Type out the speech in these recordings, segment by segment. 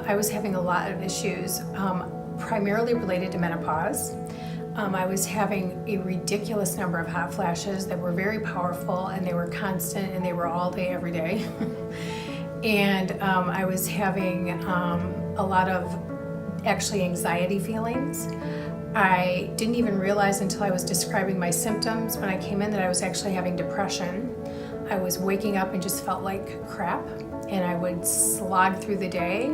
I was having a lot of issues, primarily related to menopause. I was having a ridiculous number of hot flashes that were very powerful, and they were constant, and they were all day, every day. And I was having a lot of actually anxiety feelings. I didn't even realize until I was describing my symptoms when I came in that I was actually having depression. I was waking up and just felt like crap, and I would slog through the day,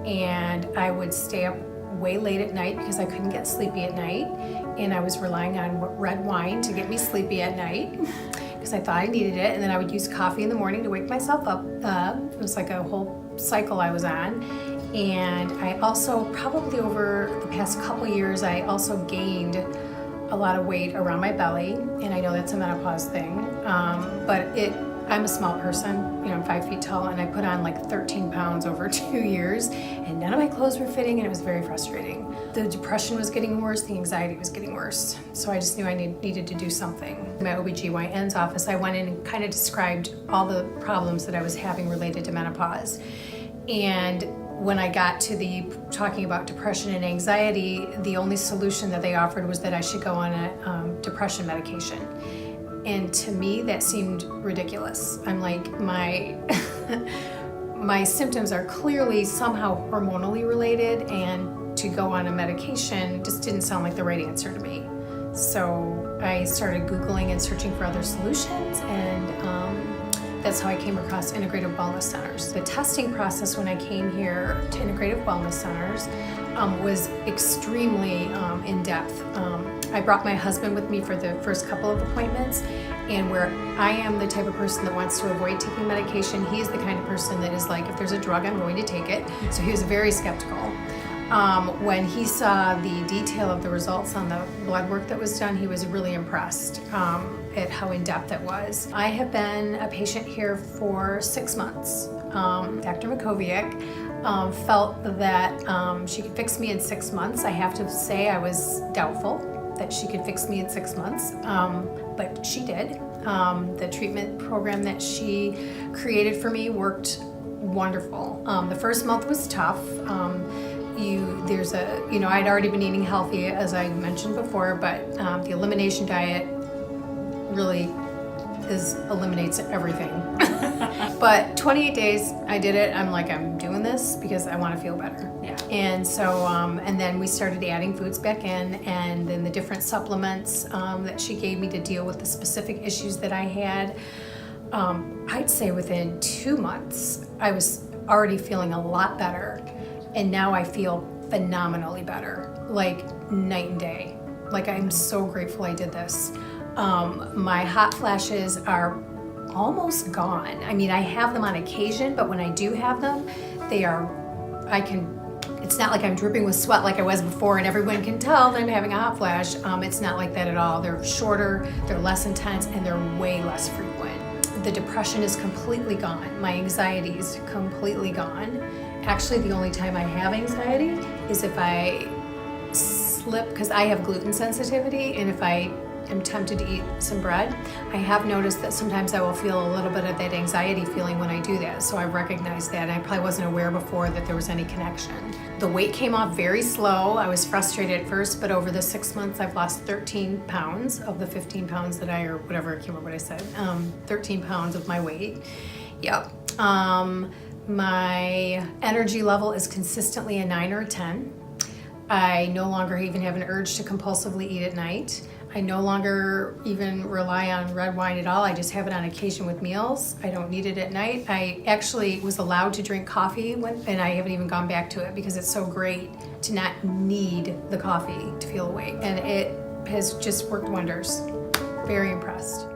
and I would stay up way late at night because I couldn't get sleepy at night, and I was relying on red wine to get me sleepy at night because I thought I needed it, and then I would use coffee in the morning to wake myself up. It was like a whole cycle I was on. And I also, probably over the past couple years, I also gained a lot of weight around my belly, and I know that's a menopause thing, but I'm a small person, I'm 5 feet tall, and I put on like 13 pounds over 2 years, and none of my clothes were fitting, and it was very frustrating. The depression was getting worse, the anxiety was getting worse, so I just knew I needed to do something. In my OBGYN's office, I went in and kind of described all the problems that I was having related to menopause. And when I got to the talking about depression and anxiety, the only solution that they offered was that I should go on a depression medication. And to me, that seemed ridiculous. I'm like, my symptoms are clearly somehow hormonally related, and to go on a medication just didn't sound like the right answer to me. So I started Googling and searching for other solutions, and that's how I came across integrative wellness centers. The testing process when I came here to integrative wellness centers was extremely in-depth. I brought my husband with me for the first couple of appointments, and where I am the type of person that wants to avoid taking medication, he's the kind of person that is like, if there's a drug, I'm going to take it. So he was very skeptical. When he saw the detail of the results on the blood work that was done, he was really impressed at how in-depth it was. I have been a patient here for 6 months. Dr. Makoviak felt that she could fix me in 6 months. I have to say I was doubtful that she could fix me in 6 months, but she did. The treatment program that she created for me worked wonderful. The first month was tough. I'd already been eating healthy, as I mentioned before, but the elimination diet really eliminates everything. But 28 days, I did it. I'm like, I'm doing this because I want to feel better. Yeah. And so, and then we started adding foods back in, and then the different supplements that she gave me to deal with the specific issues that I had. I'd say within 2 months, I was already feeling a lot better. And now I feel phenomenally better, like night and day. Like, I'm so grateful I did this. My hot flashes are almost gone. I mean, I have them on occasion, but when I do have them, it's not like I'm dripping with sweat like I was before and everyone can tell that I'm having a hot flash. It's not like that at all. They're shorter, they're less intense, and they're way less frequent. The depression is completely gone. My anxiety is completely gone. Actually, the only time I have anxiety is if I slip, because I have gluten sensitivity, and if I am tempted to eat some bread, I have noticed that sometimes I will feel a little bit of that anxiety feeling when I do that. So I recognize that, and I probably wasn't aware before that there was any connection. The weight came off very slow. I was frustrated at first, but over the 6 months, I've lost 13 pounds of the 15 pounds that or whatever, I can't remember what I said, 13 pounds of my weight. Yep. My energy level is consistently a 9 or a 10. I no longer even have an urge to compulsively eat at night. I no longer even rely on red wine at all. I just have it on occasion with meals. I don't need it at night. I actually was allowed to drink coffee, and I haven't even gone back to it because it's so great to not need the coffee to feel awake. And it has just worked wonders. Very impressed.